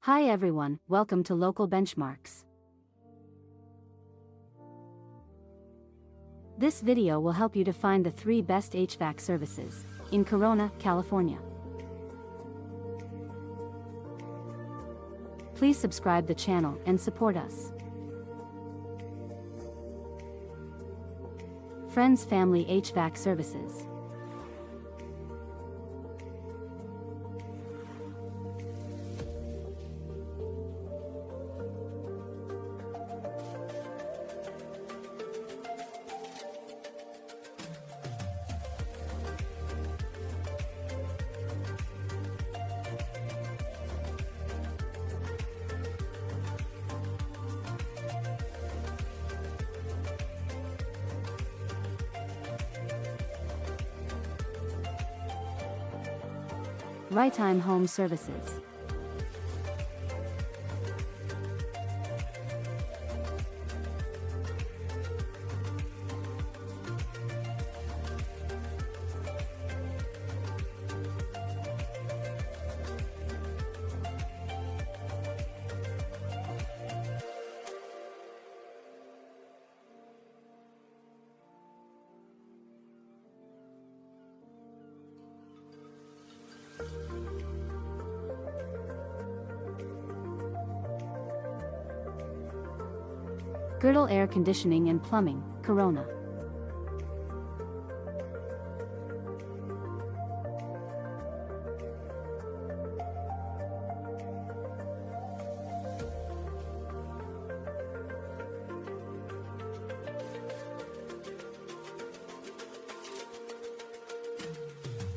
Hi everyone, welcome to Local Benchmarks. This video will help you to find the 3 best HVAC services in Corona, California. Please subscribe the channel and support us. Friends Family HVAC Services. Rightime Home Services. Goettl Air Conditioning and Plumbing, Corona.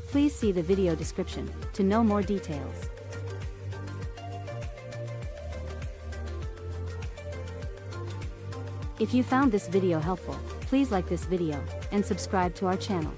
Please see the video description to know more details. If you found this video helpful, please like this video and subscribe to our channel.